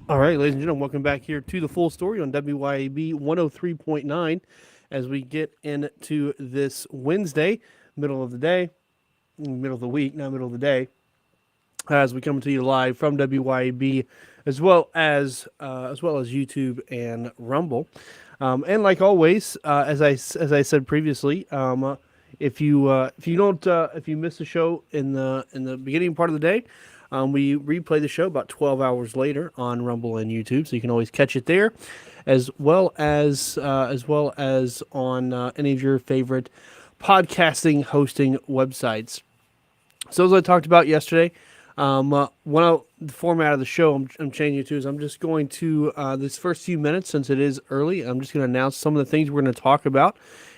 All right, ladies and gentlemen, welcome back here to the full story on WYAB 103.9 as we get into this Wednesday, middle of the day, middle of the week, not middle of the day, as we come to you live from WYAB as well as YouTube and Rumble. And like always, as I said previously, if you miss the show in the beginning part of the day, we replay the show about 12 hours later on Rumble and YouTube, so you can always catch it there, as well as on any of your favorite podcasting hosting websites. So as I talked about yesterday, the format of the show I'm changing it to is I'm just going to this first few minutes, since it is early, I'm just going to announce some of the things we're going to talk about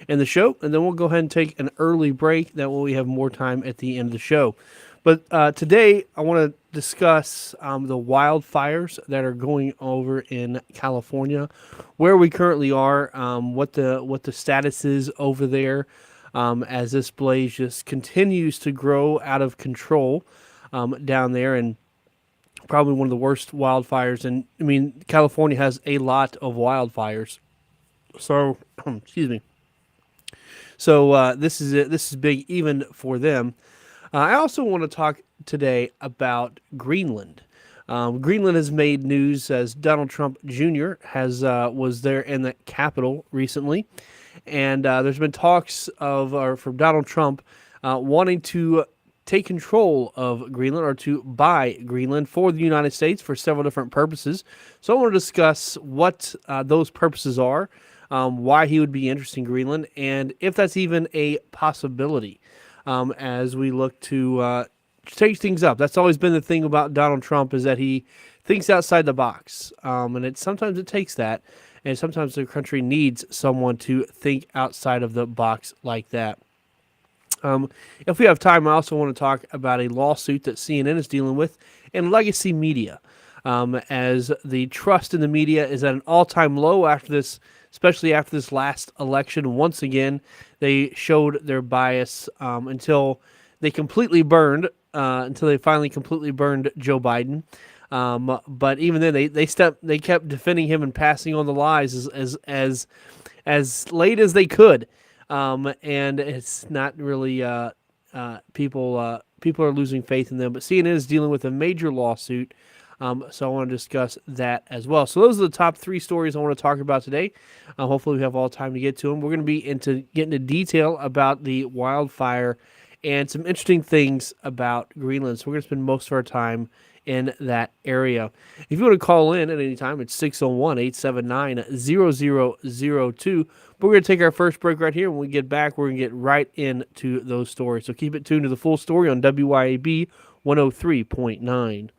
in the show, and then we'll go ahead and take an early break. That way we have more time at the end of the show. But today I want to discuss the wildfires that are going over in California, where we currently are, what the status is over there, as this blaze just continues to grow out of control down there, and probably one of the worst wildfires. And I mean, California has a lot of wildfires, so excuse me. So this is big even for them. I also want to talk today about Greenland. Greenland has made news as Donald Trump Jr. has was there in the capital recently, and there's been talks of or from Donald Trump wanting to take control of Greenland or to buy Greenland for the United States for several different purposes. So I want to discuss what those purposes are, why he would be interested in Greenland, and if that's even a possibility as we look to change things up. That's always been the thing about Donald Trump, is that he thinks outside the box, and sometimes it takes that, and sometimes the country needs someone to think outside of the box like that. If we have time, I also want to talk about a lawsuit that CNN is dealing with and legacy media, as the trust in the media is at an all-time low after this, especially after this last election. Once again, they showed their bias until they finally completely burned Joe Biden. But even then, they kept defending him and passing on the lies as late as they could, and it's not really people are losing faith in them. But CNN is dealing with a major lawsuit, so I want to discuss that as well. So those are the top three stories I want to talk about today. Hopefully, we have all time to get to them. We're going to get into detail about the wildfire and some interesting things about Greenland. So we're going to spend most of our time in that area. If you want to call in at any time, it's 601-879-0002. But we're going to take our first break right here. When we get back, we're going to get right into those stories. So keep it tuned to the full story on WYAB 103.9.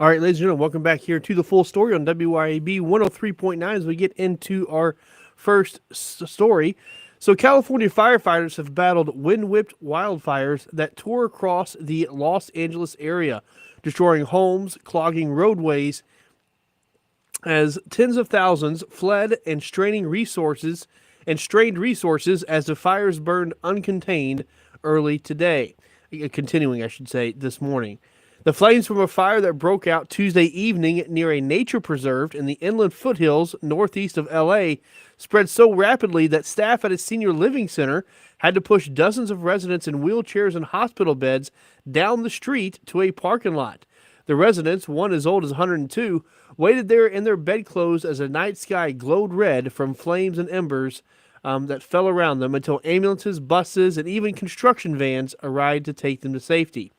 All right, ladies and gentlemen, welcome back here to the full story on WYAB 103.9 as we get into our first story. So, California firefighters have battled wind-whipped wildfires that tore across the Los Angeles area, destroying homes, clogging roadways, as tens of thousands fled and strained resources as the fires burned uncontained early today. Continuing, I should say, this morning. The flames from a fire that broke out Tuesday evening near a nature preserve in the inland foothills northeast of LA spread so rapidly that staff at a senior living center had to push dozens of residents in wheelchairs and hospital beds down the street to a parking lot. The residents, one as old as 102, waited there in their bedclothes as the night sky glowed red from flames and embers that fell around them until ambulances, buses, and even construction vans arrived to take them to safety.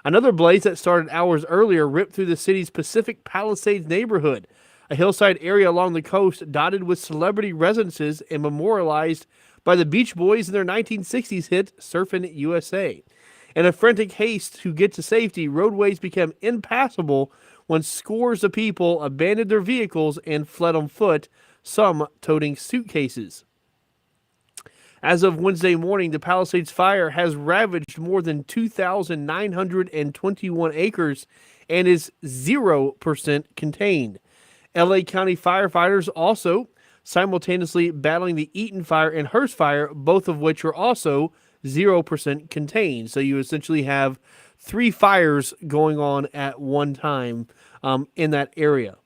Another blaze that started hours earlier ripped through the city's Pacific Palisades neighborhood, a hillside area along the coast dotted with celebrity residences and memorialized by the Beach Boys in their 1960s hit Surfin' USA. In a frantic haste to get to safety, roadways became impassable when scores of people abandoned their vehicles and fled on foot, some toting suitcases. As of Wednesday morning, the Palisades fire has ravaged more than 2,921 acres and is 0% contained. LA County firefighters also simultaneously battling the Eaton fire and Hearst fire, both of which are also 0% contained. So you essentially have 3 fires going on at one time in that area.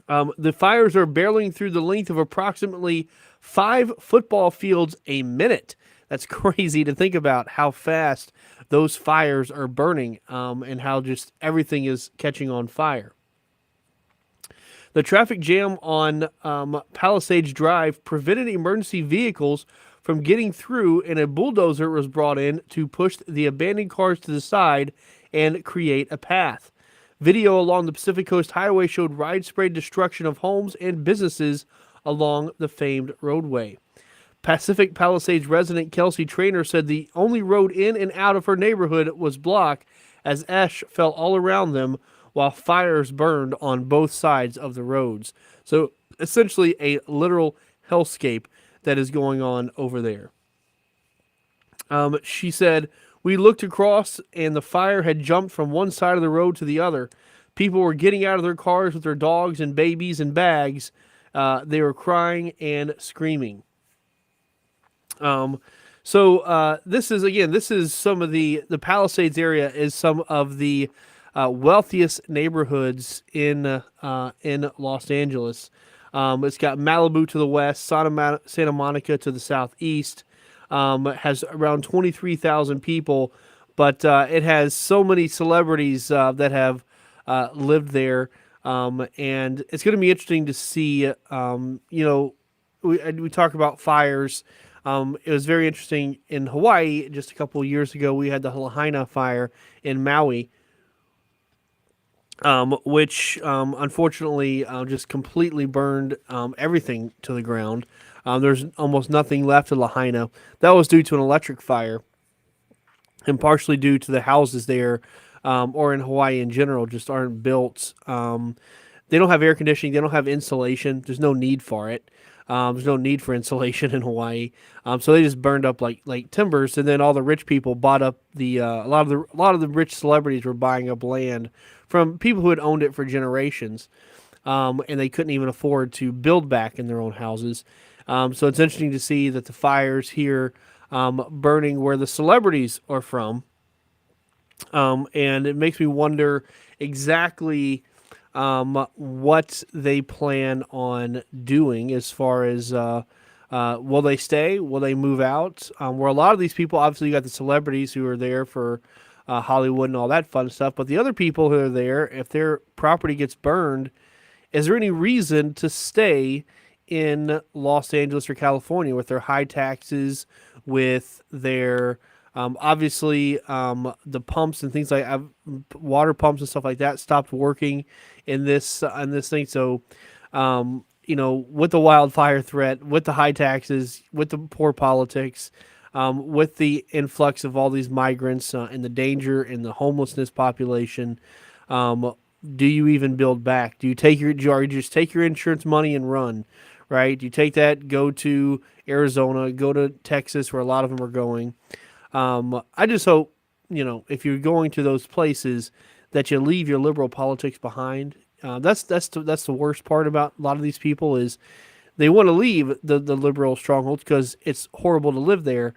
The fires are barreling through the length of approximately 5 football fields a minute. That's crazy to think about how fast those fires are burning and how just everything is catching on fire. The traffic jam on Palisades Drive prevented emergency vehicles from getting through, and a bulldozer was brought in to push the abandoned cars to the side and create a path. Video along the Pacific Coast Highway showed widespread destruction of homes and businesses along the famed roadway. Pacific Palisades resident Kelsey Trainer said the only road in and out of her neighborhood was blocked as ash fell all around them while fires burned on both sides of the roads. So essentially a literal hellscape that is going on over there. She said, "We looked across and the fire had jumped from one side of the road to the other. People were getting out of their cars with their dogs and babies and bags. They were crying and screaming." This is some of the Palisades area is some of the wealthiest neighborhoods in Los Angeles. It's got Malibu to the west, Santa Monica to the southeast. It has around 23,000 people, but it has so many celebrities that have lived there. And it's going to be interesting to see, we talk about fires. It was very interesting in Hawaii just a couple of years ago. We had the Lahaina fire in Maui, which unfortunately just completely burned everything to the ground. There's almost nothing left of Lahaina. That was due to an electric fire and partially due to the houses there, or in Hawaii in general, just aren't built. They don't have air conditioning. They don't have insulation. There's no need for it. There's no need for insulation in Hawaii. So they just burned up like timbers, and then all the rich people bought up a lot of the rich celebrities were buying up land from people who had owned it for generations, and they couldn't even afford to build back in their own houses. So it's interesting to see that the fires here burning where the celebrities are from, and it makes me wonder exactly what they plan on doing as far as will they stay? Will they move out? Where a lot of these people, obviously, you got the celebrities who are there for Hollywood and all that fun stuff. But the other people who are there, if their property gets burned, is there any reason to stay in Los Angeles or California with their high taxes, with their obviously the pumps and things like water pumps and stuff like that stopped working in this thing. So with the wildfire threat, with the high taxes, with the poor politics, with the influx of all these migrants and the danger and the homelessness population, Do you even build back? Do you take your, or you just take your insurance money and run, right? Do you take that, go to Arizona, go to Texas, where a lot of them are going? I just hope, if you're going to those places, that you leave your liberal politics behind. That's the worst part about a lot of these people is they want to leave the liberal strongholds because it's horrible to live there,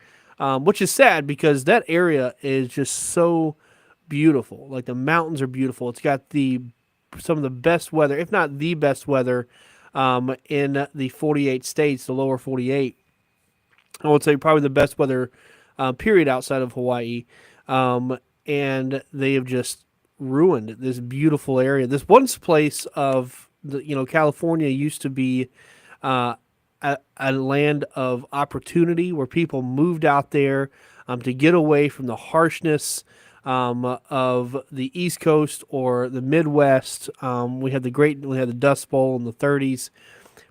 which is sad because that area is just so beautiful. Like the mountains are beautiful. It's got some of the best weather, if not the best weather, in the 48 states, the lower 48. I would say probably the best weather period outside of Hawaii. And they have just ruined this beautiful area. This once place of California used to be uh, a land of opportunity where people moved out there to get away from the harshness of the East Coast or the Midwest. We had the Dust Bowl in the 30s.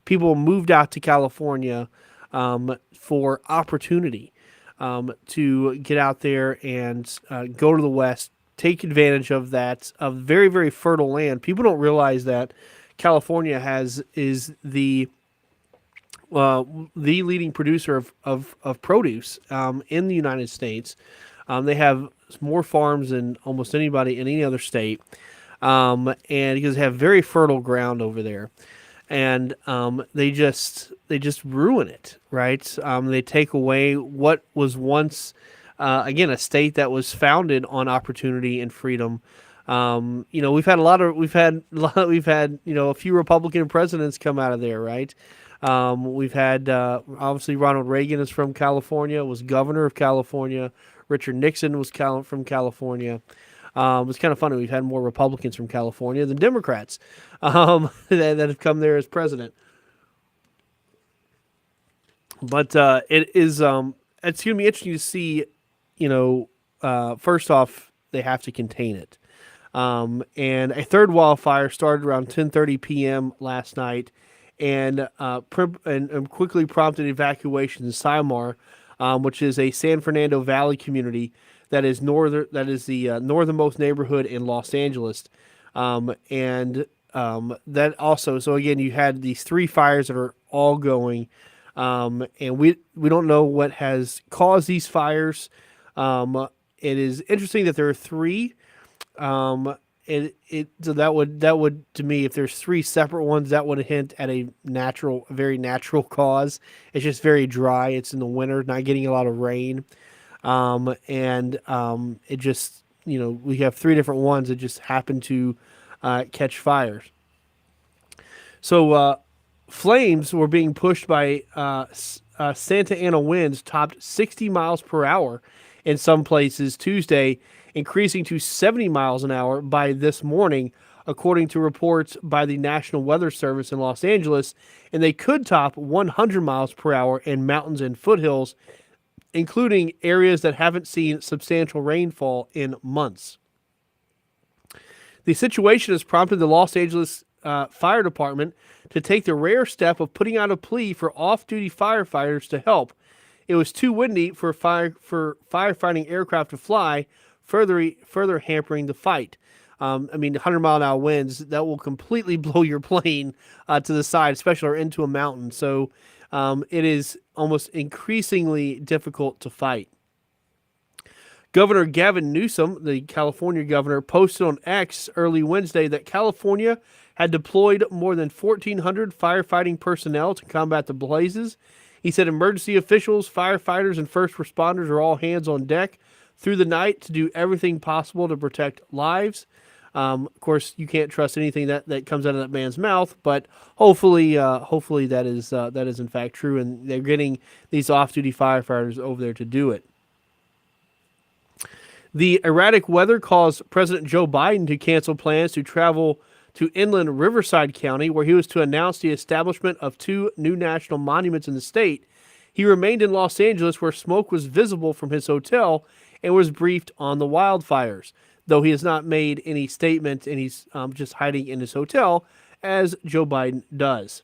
People moved out to California for opportunity to get out there and go to the West, take advantage of that of very, very fertile land. People don't realize that California is the leading producer of produce in the United States. They have more farms than almost anybody in any other state, and because they have very fertile ground over there, and they just ruin it, right? They take away what was once, again, a state that was founded on opportunity and freedom. We've had a few Republican presidents come out of there, right? We've had obviously Ronald Reagan is from California, was governor of California. Richard Nixon was from California. It's kind of funny. We've had more Republicans from California than Democrats that have come there as president. But it's going to be interesting to see. First off, they have to contain it. And a third wildfire started around 10:30 p.m. last night, and quickly prompted evacuation in Symar, which is a San Fernando Valley community that is the northernmost neighborhood in Los Angeles, and that also. So again, you had these three fires that are all going, and we don't know what has caused these fires. It is interesting that there are three. So that would to me, if there's three separate ones, that would hint at a very natural cause. It's just very dry. It's in the winter, not getting a lot of rain, and it just we have three different ones that just happen to catch fires. So flames were being pushed by Santa Ana winds topped 60 miles per hour in some places Tuesday, increasing to 70 miles an hour by this morning, according to reports by the National Weather Service in Los Angeles, and they could top 100 miles per hour in mountains and foothills, including areas that haven't seen substantial rainfall in months. The situation has prompted the Los Angeles Fire Department to take the rare step of putting out a plea for off-duty firefighters to help. It was too windy for firefighting aircraft to fly, further hampering the fight. 100-mile-an-hour winds, that will completely blow your plane to the side, especially or into a mountain. So it is almost increasingly difficult to fight. Governor Gavin Newsom, the California governor, posted on X early Wednesday that California had deployed more than 1,400 firefighting personnel to combat the blazes. He said emergency officials, firefighters, and first responders are all hands on deck through the night to do everything possible to protect lives. Of course, you can't trust anything that comes out of that man's mouth, but hopefully that is in fact true, and they're getting these off-duty firefighters over there to do it. The erratic weather caused President Joe Biden to cancel plans to travel to inland Riverside County, where he was to announce the establishment of two new national monuments in the state. He remained in Los Angeles, where smoke was visible from his hotel, and was briefed on the wildfires, though he has not made any statement, and he's just hiding in his hotel, as Joe Biden does.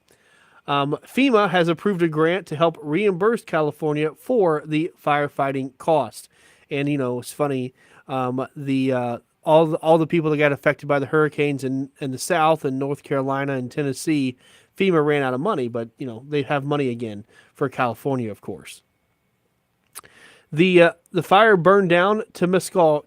FEMA has approved a grant to help reimburse California for the firefighting cost. And, it's funny, the all the people that got affected by the hurricanes in the South and North Carolina and Tennessee, FEMA ran out of money, but they have money again for California, of course. The fire burned down Temescal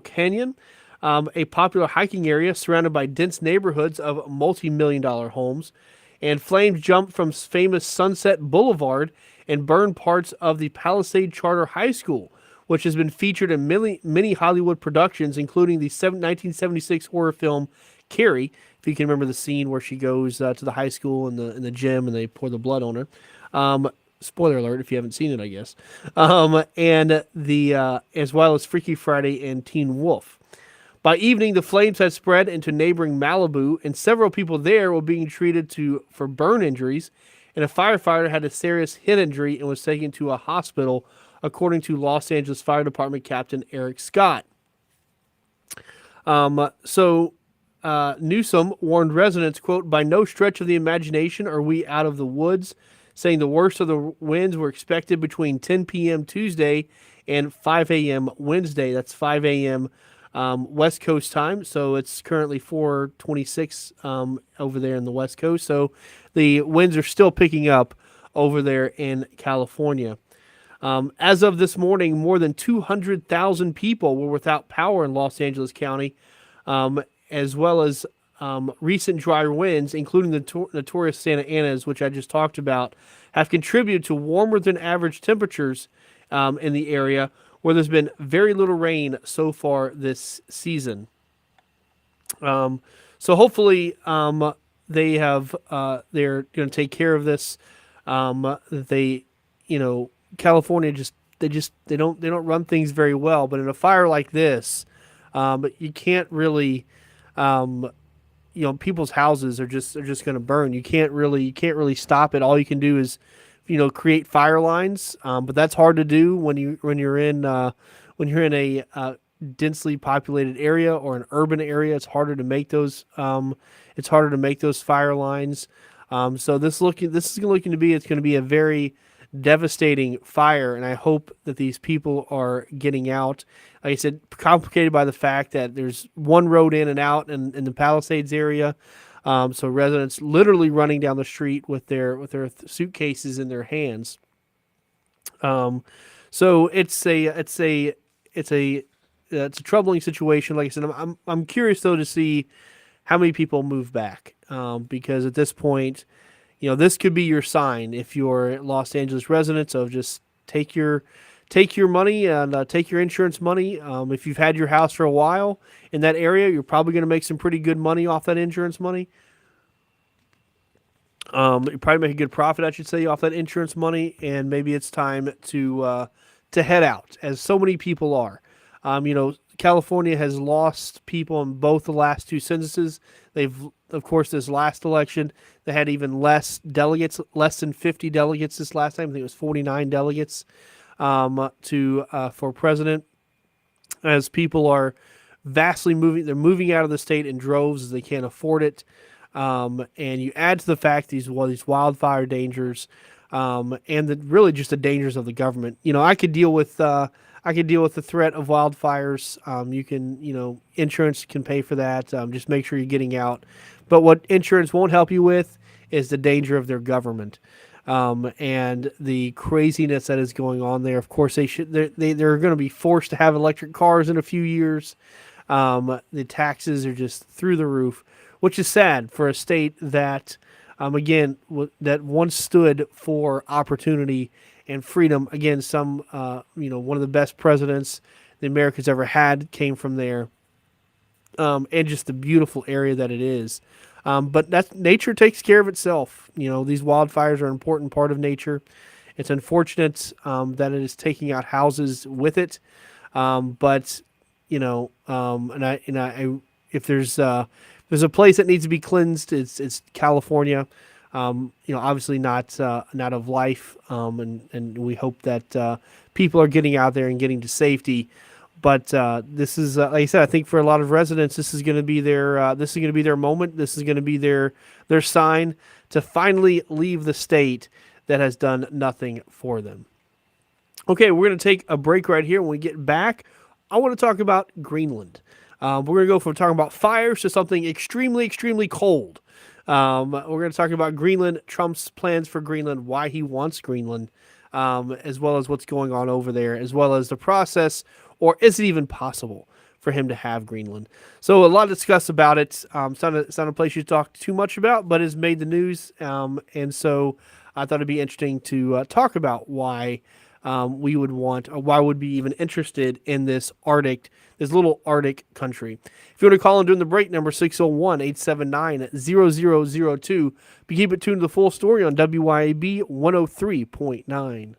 Canyon, a popular hiking area surrounded by dense neighborhoods of multi-million-dollar homes, and flames jumped from famous Sunset Boulevard and burned parts of the Palisade Charter High School, which has been featured in many Hollywood productions, including the 1976 horror film Carrie. If you can remember the scene where she goes to the high school in the gym and they pour the blood on her. Spoiler alert if you haven't seen it, I guess. And the as well as Freaky Friday and Teen Wolf. By evening, the flames had spread into neighboring Malibu, and several people there were being treated for burn injuries, and a firefighter had a serious head injury and was taken to a hospital, according to Los Angeles Fire Department Captain Eric Scott. Newsom warned residents, quote, "By no stretch of the imagination are we out of the woods," saying the worst of the winds were expected between 10 p.m. Tuesday and 5 a.m. Wednesday. That's 5 a.m. West Coast time, so it's currently 4:26 over there in the West Coast. So the winds are still picking up over there in California. As of this morning, more than 200,000 people were without power in Los Angeles County, as well as recent dry winds, including the notorious Santa Anas, which I just talked about, have contributed to warmer than average temperatures in the area, where there's been very little rain so far this season. So hopefully they're going to take care of this. California they don't run things very well, but in a fire like this, you can't really, people's houses are just going to burn. You can't really stop it. All you can do is create fire lines, but that's hard to do when you're in a densely populated area or an urban area. It's harder to make those fire lines. So it's going to be a very devastating fire, and I hope that these people are getting out. Like I said, complicated by the fact that there's one road in and out in the Palisades area. So residents literally running down the street with their suitcases in their hands. So it's a troubling situation. Like I said, I'm curious though to see how many people move back, because at this point, this could be your sign if you're Los Angeles residents of just take your money and take your insurance money. If you've had your house for a while in that area, you're probably going to make some pretty good money off that insurance money. You probably make a good profit, I should say, off that insurance money, and maybe it's time to head out, as so many people are. California has lost people in both the last two censuses. Of course, this last election, they had even less delegates, less than 50 delegates this last time. I think it was 49 delegates for president, as people are vastly moving. They're moving out of the state in droves as they can't afford it. And you add to the fact these wildfire dangers, and really just the dangers of the government. I could deal with the threat of wildfires. Insurance can pay for that. Just make sure you're getting out. But what insurance won't help you with is the danger of their government, and the craziness that is going on there. Of course, they're going to be forced to have electric cars in a few years. The taxes are just through the roof, which is sad for a state that, that once stood for opportunity and freedom. Again, one of the best presidents the America's ever had came from there, and just the beautiful area that it is. But nature takes care of itself. These wildfires are an important part of nature. It's unfortunate that it is taking out houses with it, but if there's a place that needs to be cleansed, it's California. Obviously not of life, and we hope that people are getting out there and getting to safety. But this is, like I said, I think for a lot of residents, this is going to be their moment. This is going to be their sign to finally leave the state that has done nothing for them. Okay, we're going to take a break right here. When we get back, I want to talk about Greenland. We're going to go from talking about fires to something extremely, extremely cold. We're going to talk about Greenland, Trump's plans for Greenland, why he wants Greenland, as well as what's going on over there, as well as the process, or is it even possible for him to have Greenland? So a lot of discuss about it. It's not a place you talk too much about, but it's made the news, and so I thought it'd be interesting to talk about why we would want, or why would be even interested in this little Arctic country. If you want to call in during the break, number 601-879-0002. But keep it tuned to the full story on WYAB 103.9.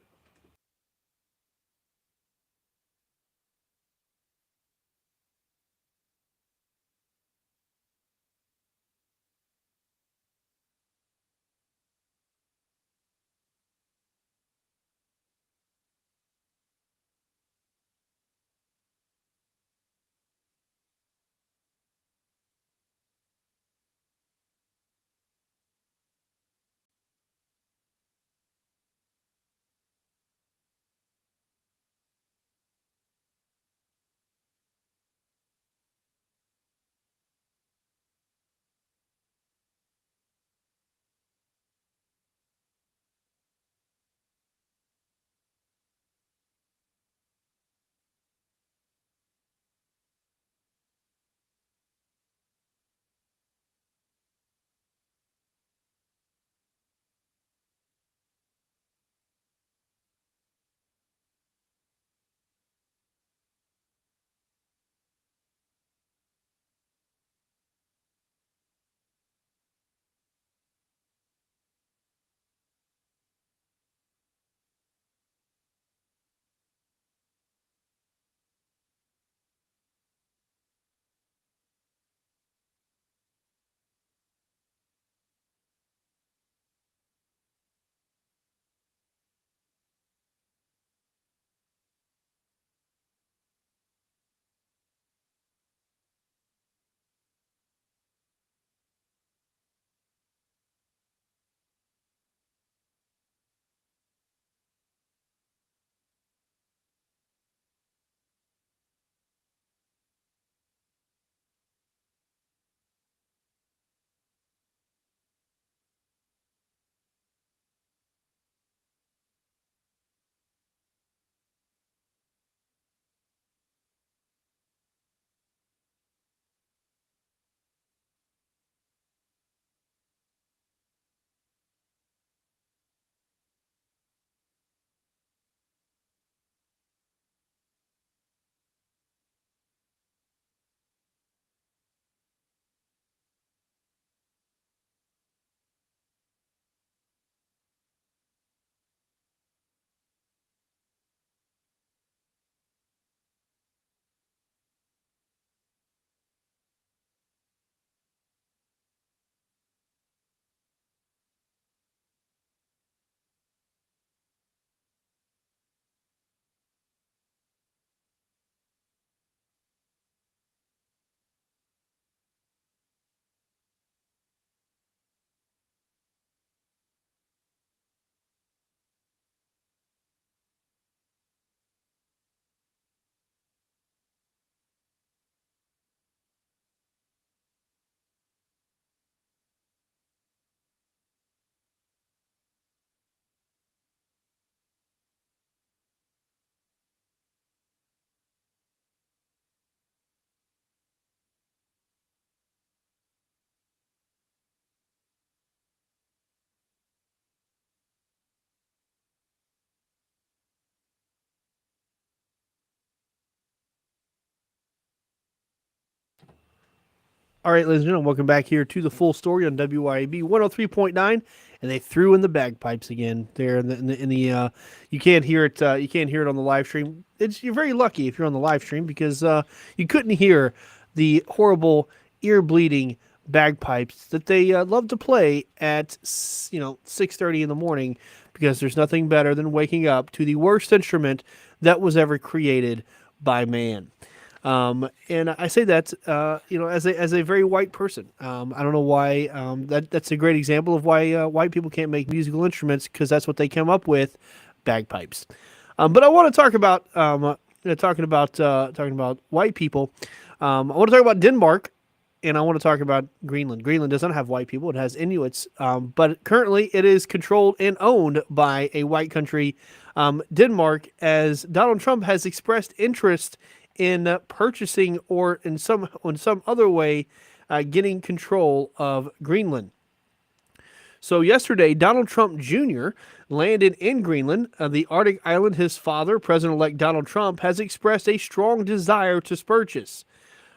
All right, ladies and gentlemen, welcome back here to the full story on WYAB 103.9. And they threw in the bagpipes again there you can't hear it. You can't hear it on the live stream. You're very lucky if you're on the live stream because you couldn't hear the horrible ear bleeding bagpipes that they love to play at 6:30 in the morning, because there's nothing better than waking up to the worst instrument that was ever created by man. And I say that, as a very white person. I don't know why. That's a great example of why white people can't make musical instruments, because that's what they came up with, bagpipes. But I want to talk about talking about white people. I want to talk about Denmark, and I want to talk about Greenland. Greenland doesn't have white people; it has Inuits, but currently it is controlled and owned by a white country, Denmark. As Donald Trump has expressed interest in purchasing or in some other way getting control of Greenland. So yesterday, Donald Trump Jr. landed in Greenland, the Arctic island his father, President-elect Donald Trump, has expressed a strong desire to purchase.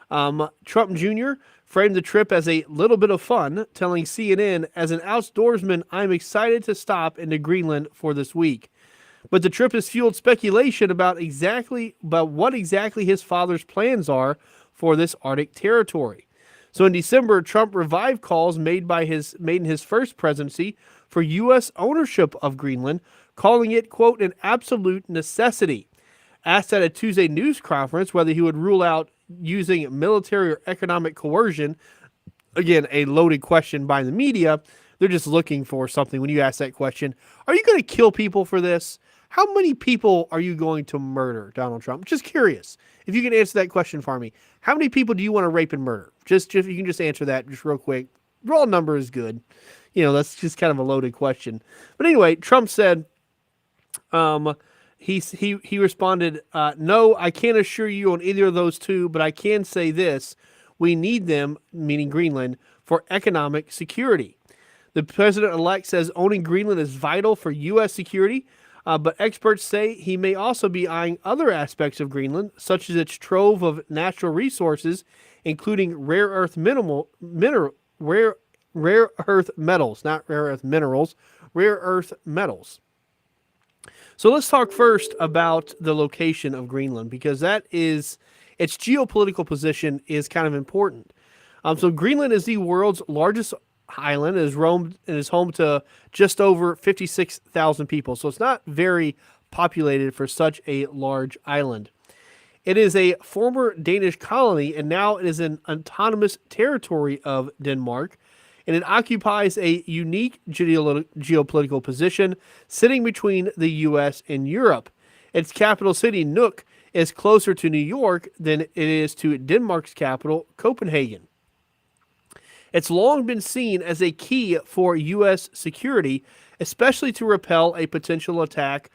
Trump Jr. framed the trip as a little bit of fun, telling CNN, "As an outdoorsman, I'm excited to stop into Greenland for this week." But the trip has fueled speculation about what exactly his father's plans are for this Arctic territory. So in December, Trump revived calls made in his first presidency for U.S. ownership of Greenland, calling it, quote, an absolute necessity. Asked at a Tuesday news conference whether he would rule out using military or economic coercion, again, a loaded question by the media. They're just looking for something when you ask that question. Are you going to kill people for this? How many people are you going to murder, Donald Trump? Just curious. If you can answer that question for me. How many people do you want to rape and murder? Just if you can just answer that just real quick. Raw number is good. That's just kind of a loaded question. But anyway, Trump said, he responded, "No, I can't assure you on either of those two, but I can say this. We need them," meaning Greenland, "for economic security." The president-elect says owning Greenland is vital for U.S. security, but experts say he may also be eyeing other aspects of Greenland, such as its trove of natural resources, including rare earth metals, not rare earth minerals, rare earth metals. So let's talk first about the location of Greenland, because its geopolitical position is kind of important. So Greenland is the world's largest island, is home to just over 56,000 people. So it's not very populated for such a large island. It is a former Danish colony, and now it is an autonomous territory of Denmark, and it occupies a unique geopolitical position sitting between the U.S. and Europe. Its capital city, Nuuk, is closer to New York than it is to Denmark's capital, Copenhagen. It's long been seen as a key for U.S. security, especially to repel a potential attack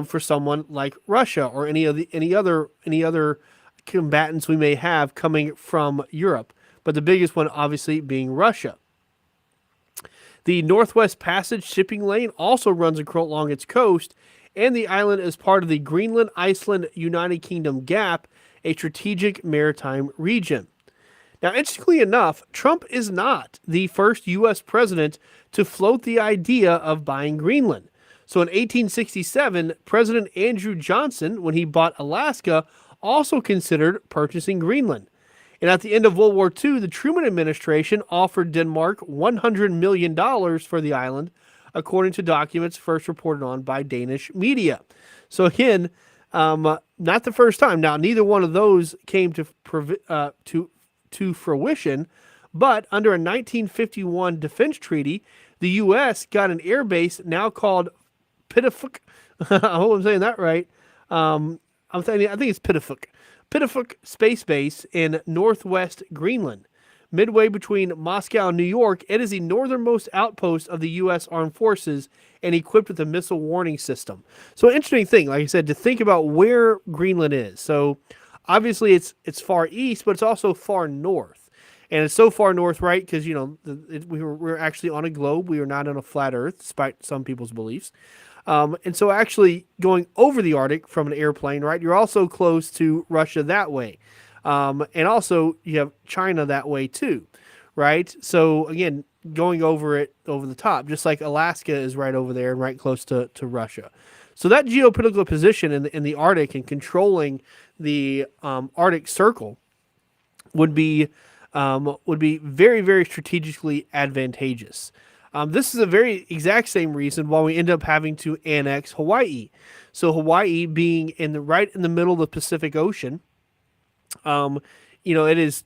for someone like Russia or any other combatants we may have coming from Europe. But the biggest one, obviously, being Russia. The Northwest Passage shipping lane also runs along its coast, and the island is part of the Greenland-Iceland-United Kingdom Gap, a strategic maritime region. Now, interestingly enough, Trump is not the first U.S. president to float the idea of buying Greenland. So in 1867, President Andrew Johnson, when he bought Alaska, also considered purchasing Greenland. And at the end of World War II, the Truman administration offered Denmark $100 million for the island, according to documents first reported on by Danish media. So again, not the first time. Now, neither one of those came to fruition, but under a 1951 defense treaty, the U.S. got an air base now called Pituffik. I hope I'm saying that right. I think it's Pituffik. Pituffik Space Base in northwest Greenland. Midway between Moscow and New York, it is the northernmost outpost of the U.S. Armed Forces and equipped with a missile warning system. So an interesting thing, like I said, to think about where Greenland is. So obviously it's far east, but it's also far north. And it's so far north, right? Because, we're actually on a globe. We are not on a flat earth, despite some people's beliefs. And so actually going over the Arctic from an airplane, right, you're also close to Russia that way. And also you have China that way too, right? So again, going over the top, just like Alaska is right over there and right close to Russia. So that geopolitical position in the Arctic and controlling the Arctic Circle would be very, very strategically advantageous. This is a very exact same reason why we end up having to annex Hawaii. So Hawaii being right in the middle of the Pacific Ocean, it is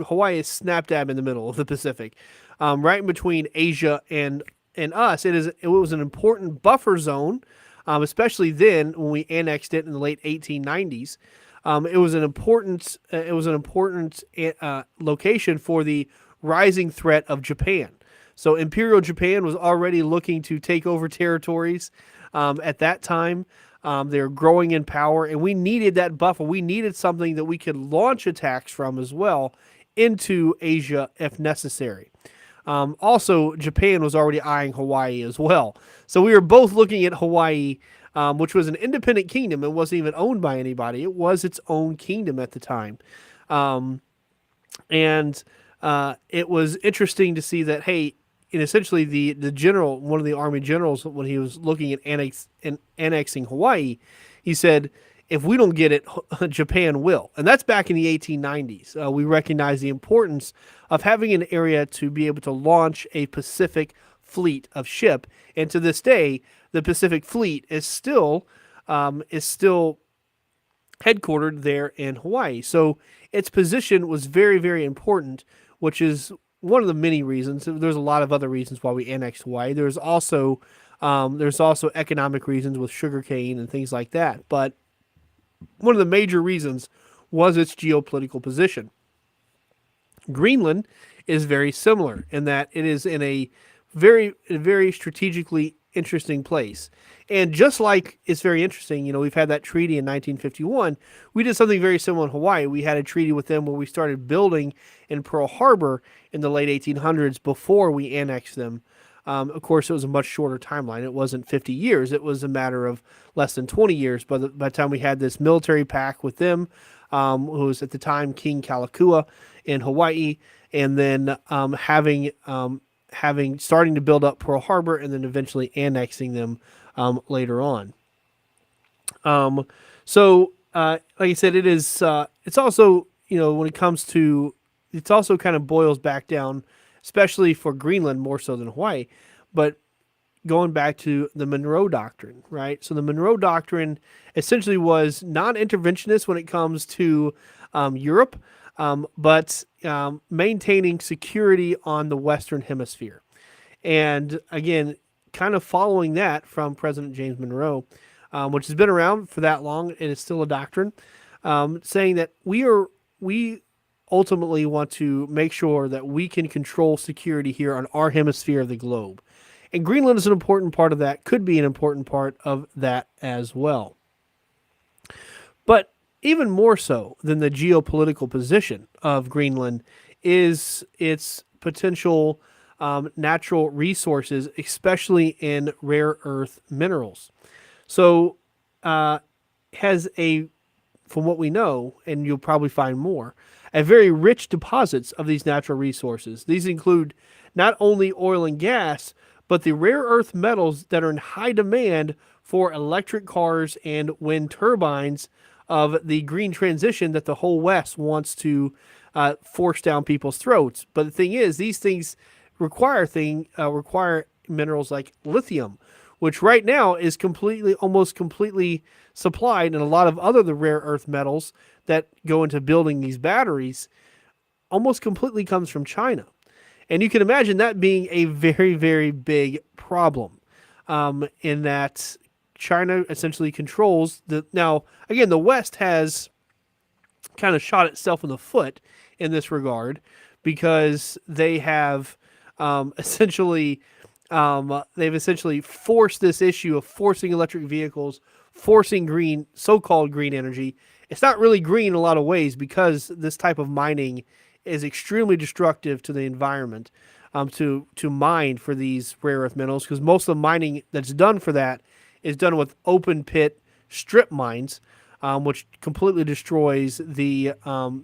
Hawaii is snap dab in the middle of the Pacific, right in between Asia and us. It was an important buffer zone especially then when we annexed it in the late 1890s. It was an important location for the rising threat of Japan. So Imperial Japan was already looking to take over territories at that time. They were growing in power, and we needed that buffer. We needed something that we could launch attacks from as well into Asia if necessary. Also, Japan was already eyeing Hawaii as well. So we were both looking at Hawaii, which was an independent kingdom. It wasn't even owned by anybody. It was its own kingdom at the time. And it was interesting to see that, hey, and essentially the general, one of the army generals, when he was looking at annexing Hawaii, he said, if we don't get it, Japan will. And that's back in the 1890s. We recognize the importance of having an area to be able to launch a Pacific fleet of ship. And to this day, the Pacific Fleet is still headquartered there in Hawaii. So its position was very, very important, which is one of the many reasons. There's a lot of other reasons why we annexed Hawaii. There's also economic reasons with sugarcane and things like that. But one of the major reasons was its geopolitical position. Greenland is very similar in that it is in a very strategically interesting place. And just like it's very interesting, we've had that treaty in 1951. We did something very similar in Hawaii. We had a treaty with them where we started building in Pearl Harbor in the late 1800s before we annexed them. Of course, it was a much shorter timeline. It wasn't 50 years. It was a matter of less than 20 years by the time we had this military pact with them, who was at the time King Kalakua in Hawaii, and then starting to build up Pearl Harbor and then eventually annexing them later on. So like I said, it's also, when it comes to, it's also kind of boils back down, especially for Greenland more so than Hawaii, but going back to the Monroe Doctrine, right? So the Monroe Doctrine essentially was non-interventionist when it comes to Europe, but maintaining security on the Western Hemisphere. And again, kind of following that from President James Monroe, which has been around for that long and is still a doctrine, saying that we ultimately want to make sure that we can control security here on our hemisphere of the globe. And Greenland is an important part of that, could be an important part of that as well. But even more so than the geopolitical position of Greenland is its potential natural resources, especially in rare earth minerals. So has from what we know, and you'll probably find more, a very rich deposits of these natural resources. These include not only oil and gas, but the rare earth metals that are in high demand for electric cars and wind turbines of the green transition that the whole West wants to force down people's throats. But the thing is, these things require minerals like lithium, which right now is almost completely supplied, and a lot of the rare earth metals that go into building these batteries almost completely comes from China. And you can imagine that being a very, very big problem, in that China essentially controls now, again, the West has kind of shot itself in the foot in this regard, because they have essentially forced this issue of forcing electric vehicles, forcing so-called green energy. It's not really green in a lot of ways, because this type of mining is extremely destructive to the environment, to mine for these rare earth minerals, because most of the mining that's done for that is done with open pit strip mines, which completely destroys the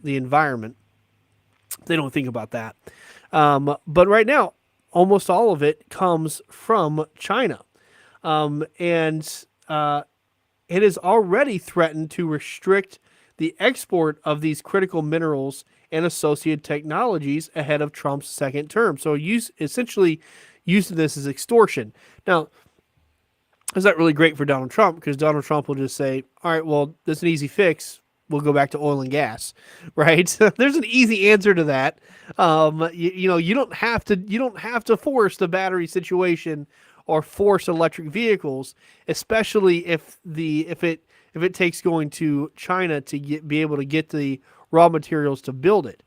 environment. They don't think about that. But right now, almost all of it comes from China. And it has already threatened to restrict the export of these critical minerals and associated technologies ahead of Trump's second term. So essentially using this as extortion. Now, is that really great for Donald Trump? Because Donald Trump will just say, all right, well, that's an easy fix. We'll go back to oil and gas, right? There's an easy answer to that. You don't have to force the battery situation or force electric vehicles, especially if it takes going to China to be able to get the raw materials to build it.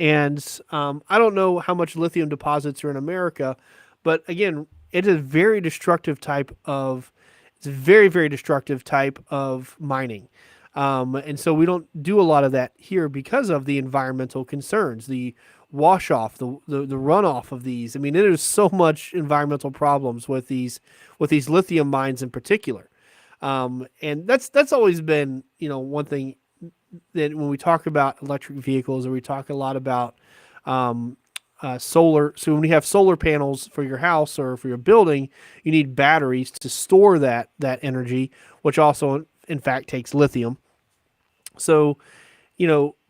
And I don't know how much lithium deposits are in America, but again, it's a very destructive type of it's a very, very destructive type of mining. And so we don't do a lot of that here because of the environmental concerns, the wash off, the runoff of these. I mean, there's so much environmental problems with these lithium mines in particular. And that's always been, one thing that when we talk about electric vehicles, or we talk a lot about solar. So when you have solar panels for your house or for your building, you need batteries to store that energy, which also in fact takes lithium. So,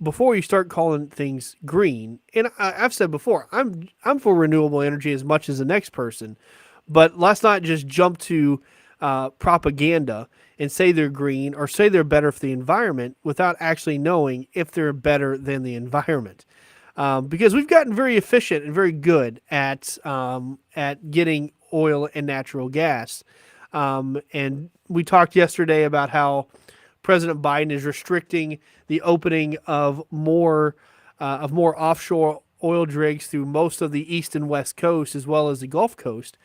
before you start calling things green, and I've said before, I'm for renewable energy as much as the next person, but let's not just jump to propaganda and say they're green or say they're better for the environment without actually knowing if they're better than the environment. Because we've gotten very efficient and very good at getting oil and natural gas. And we talked yesterday about how President Biden is restricting the opening of more offshore oil rigs through most of the east and west coast, as well as the Gulf Coast.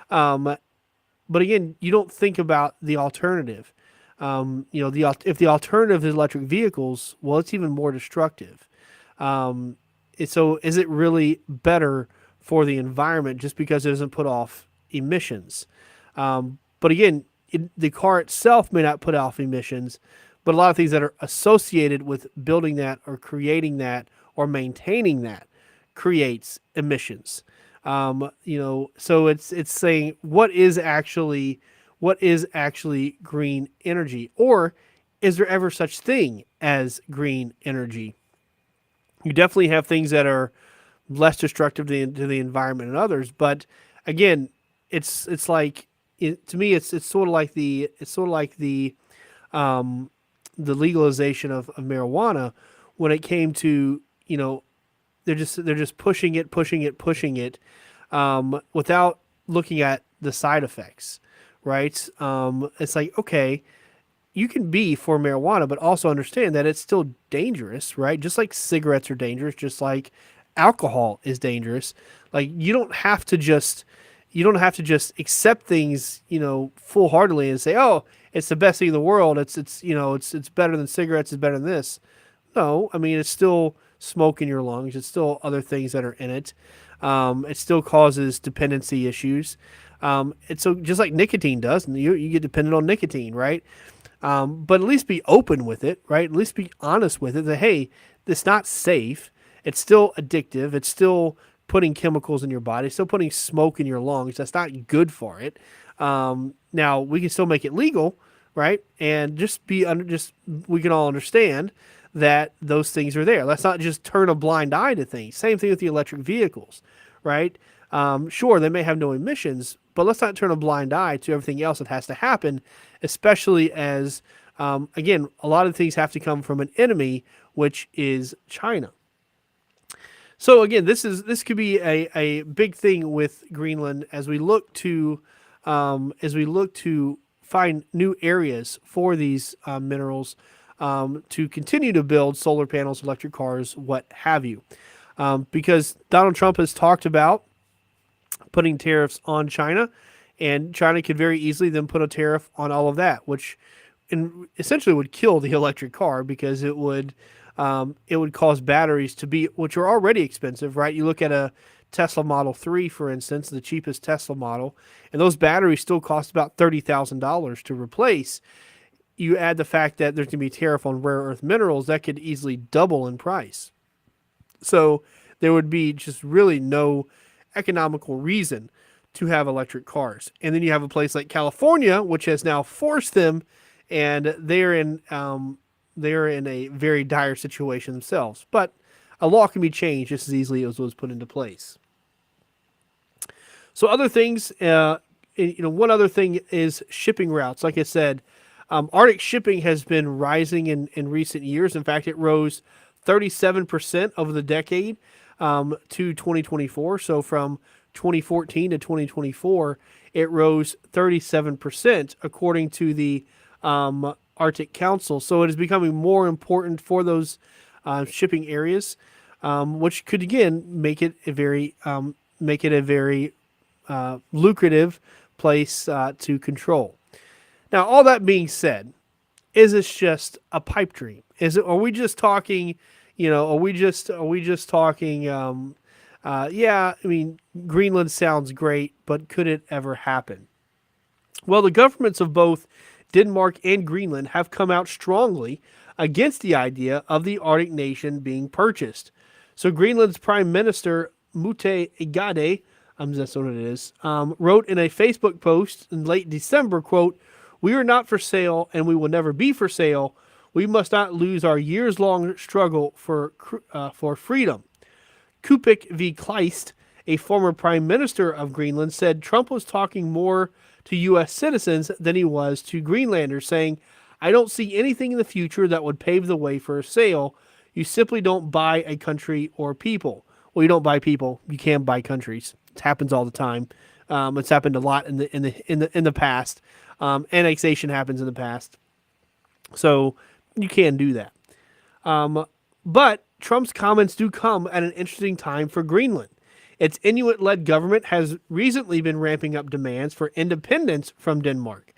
But again, you don't think about the alternative. If the alternative is electric vehicles, well, it's even more destructive. So is it really better for the environment just because it doesn't put off emissions? But again, the car itself may not put off emissions, but a lot of things that are associated with building that or creating that or maintaining that creates emissions. So it's saying what is actually green energy, or is there ever such thing as green energy? You definitely have things that are less destructive to the environment than others, but again, it's like to me it's sort of like the legalization of marijuana when it came to they're just pushing it without looking at the side effects, right? It's like, okay, you can be for marijuana, but also understand that it's still dangerous, right? Just like cigarettes are dangerous, just like alcohol is dangerous. Like you don't have to just accept things, full heartedly and say, oh, it's the best thing in the world. It's better than cigarettes. It's better than this. No, I mean, it's still smoke in your lungs. It's still other things that are in it. It still causes dependency issues. It's so just like nicotine does, and you get dependent on nicotine, right? But at least be open with it, right? At least be honest with it that, hey, it's not safe. It's still addictive. It's still putting chemicals in your body. It's still putting smoke in your lungs. That's not good for it. Now we can still make it legal, right? And we can all understand that those things are there. Let's not just turn a blind eye to things. Same thing with the electric vehicles, right? Sure, they may have no emissions, but let's not turn a blind eye to everything else that has to happen, especially as, again, a lot of things have to come from an enemy, which is China. So again, this could be a big thing with Greenland as we look to find new areas for these minerals, to continue to build solar panels, electric cars, what have you. Because Donald Trump has talked about putting tariffs on China, and China could very easily then put a tariff on all of that, which essentially would kill the electric car because it would cause batteries to be, which are already expensive, right? You look at a Tesla Model 3, for instance, the cheapest Tesla model, and those batteries still cost about $30,000 to replace. You add the fact that there's going to be a tariff on rare earth minerals, that could easily double in price. So there would be just really no economical reason to have electric cars. And then you have a place like California, which has now forced them, and they're in a very dire situation themselves. But a law can be changed just as easily as it was put into place. So other things, one other thing is shipping routes. Like I said, Arctic shipping has been rising in recent years. In fact, it rose 37% over the decade to 2024. So from 2014 to 2024, it rose 37%, according to the Arctic Council. So it is becoming more important for those shipping areas, which could again make it a very lucrative place to control. Now, all that being said, is this just a pipe dream? Is it? Are we just talking? Are we just talking? Yeah, I mean, Greenland sounds great, but could it ever happen? Well, the governments of both Denmark and Greenland have come out strongly against the idea of the Arctic nation being purchased. So Greenland's Prime Minister Mute Egade, that's what it is, wrote in a Facebook post in late December, quote, "We are not for sale and we will never be for sale. We must not lose our years-long struggle for freedom." Kupik V. Kleist, a former prime minister of Greenland, said Trump was talking more to U.S. citizens than he was to Greenlanders, saying, "I don't see anything in the future that would pave the way for a sale. You simply don't buy a country or people." Well, you don't buy people. You can buy countries. It happens all the time. It's happened a lot in the past. Annexation happens in the past, so you can do that. But Trump's comments do come at an interesting time for Greenland. Its Inuit-led government has recently been ramping up demands for independence from Denmark.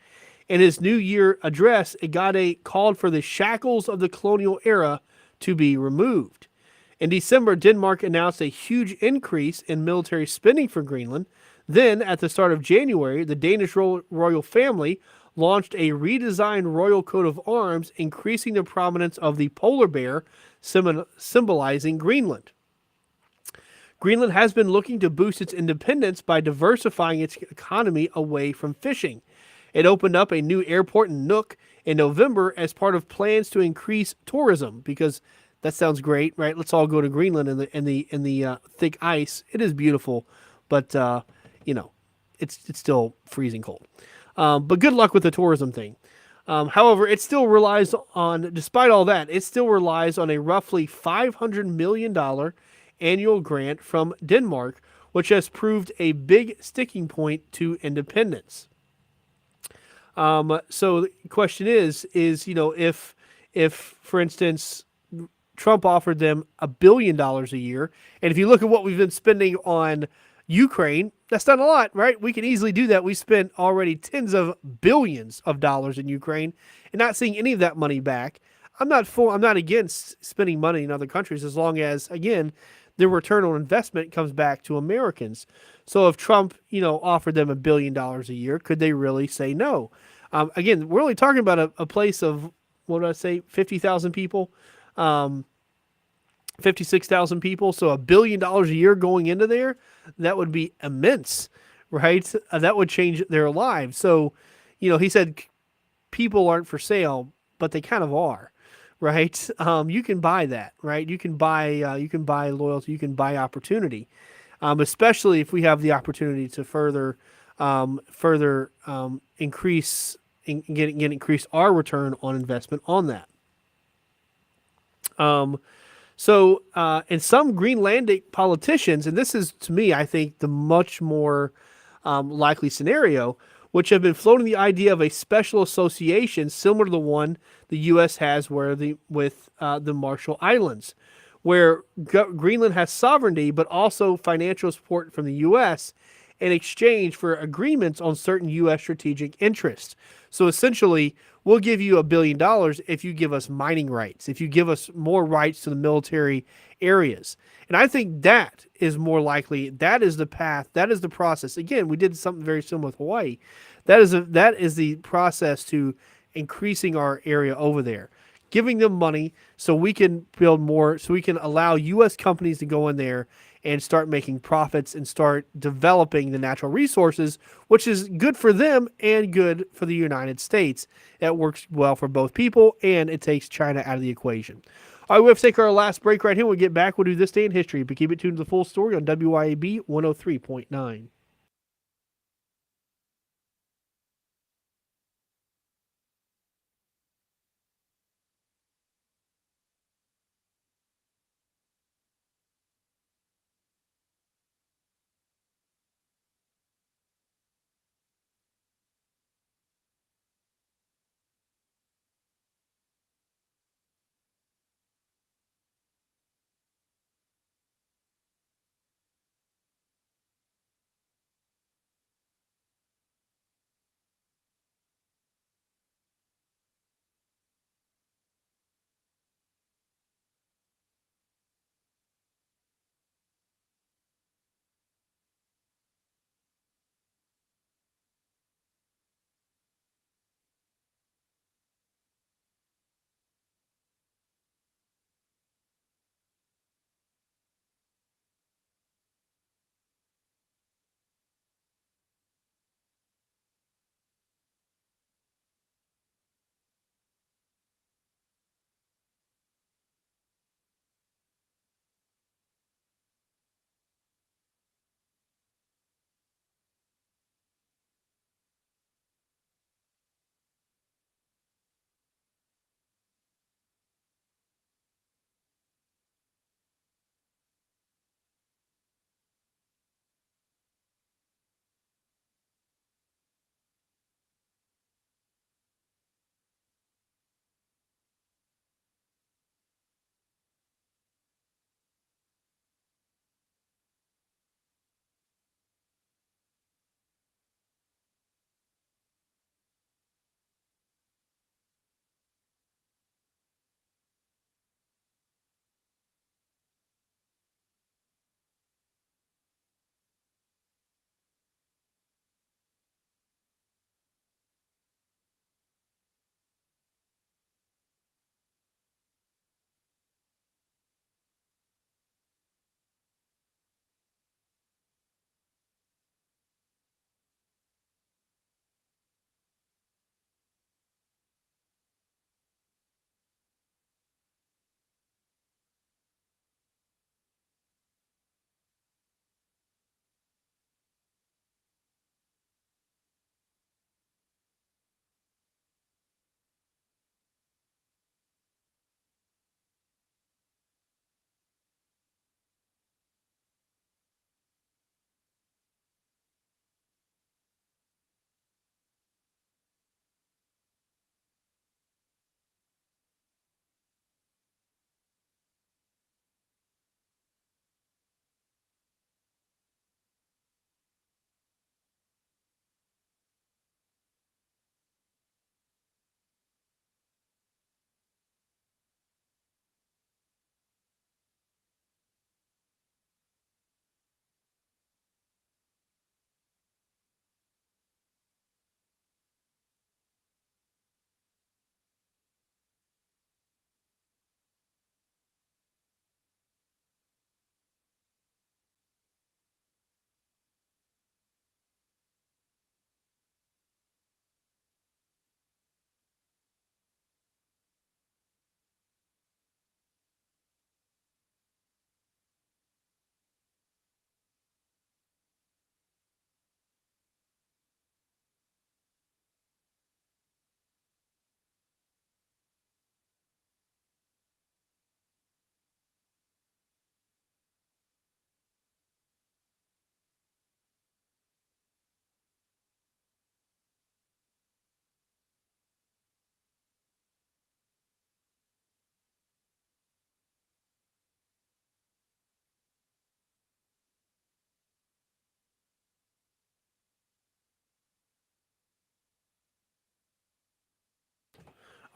In his New Year address, Egade called for the shackles of the colonial era to be removed. In December, Denmark announced a huge increase in military spending for Greenland. Then, at the start of January, the Danish royal family launched a redesigned royal coat of arms, increasing the prominence of the polar bear, symbolizing Greenland. Greenland has been looking to boost its independence by diversifying its economy away from fishing. It opened up a new airport in Nuuk in November as part of plans to increase tourism, because that sounds great, right? Let's all go to Greenland in the thick ice. It is beautiful, but it's still freezing cold. But good luck with the tourism thing. However, it still relies on, despite all that, it still relies on a roughly $500 million annual grant from Denmark, which has proved a big sticking point to independence. So the question is if for instance Trump offered them $1 billion a year, and if you look at what we've been spending on Ukraine, that's not a lot, right? We can easily do that. We spent already tens of billions of dollars in Ukraine and not seeing any of that money back. I'm not against spending money in other countries, as long as, again, the return on investment comes back to Americans. So if Trump, offered them $1 billion a year, could they really say no? Again, we're only talking about a place of, what did I say, 50,000 people, 56,000 people. So $1 billion a year going into there, that would be immense, right? That would change their lives. So, he said people aren't for sale, but they kind of are, right? You can buy that, right? You can buy loyalty, you can buy opportunity, especially if we have the opportunity to further increase increase our return on investment on that. So, and some Greenlandic politicians, and this is, to me, I think, the much more likely scenario, which have been floating the idea of a special association similar to the one the U.S. has with the Marshall Islands, where Greenland has sovereignty, but also financial support from the U.S. in exchange for agreements on certain U.S. strategic interests. So essentially, we'll give you $1 billion if you give us mining rights, if you give us more rights to the military areas. And I think that is more likely. That is the path. That is the process. Again, we did something very similar with Hawaii. That is the process to increasing our area over there, giving them money so we can build more, so we can allow U.S. companies to go in there and start making profits and start developing the natural resources, which is good for them and good for the United States. That works well for both people, and it takes China out of the equation. All right, we have to take our last break right here. When we get back, we'll do This Day in History, but keep it tuned to the full story on WYAB 103.9.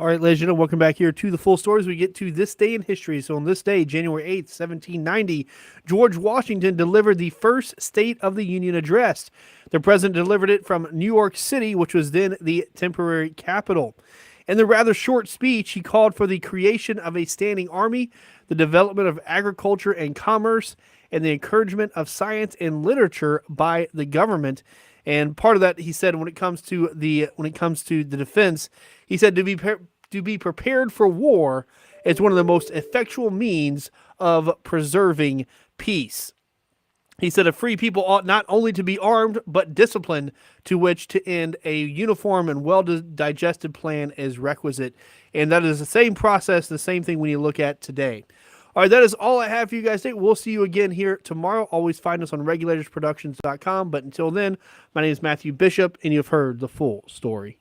All right, ladies and gentlemen, welcome back here to the full stories. We get to this day in history. So on this day, January 8th, 1790, George Washington delivered the first State of the Union address. The president delivered it from New York City, which was then the temporary capital. In the rather short speech, he called for the creation of a standing army, the development of agriculture and commerce, and the encouragement of science and literature by the government. And part of that, he said, when it comes to the defense, he said to be prepared for war is one of the most effectual means of preserving peace. He said a free people ought not only to be armed, but disciplined, to which to end a uniform and well-digested plan is requisite. And that is the same process, the same thing when you look at today. All right, that is all I have for you guys today. We'll see you again here tomorrow. Always find us on regulatorsproductions.com. But until then, my name is Matthew Bishop, and you've heard the full story.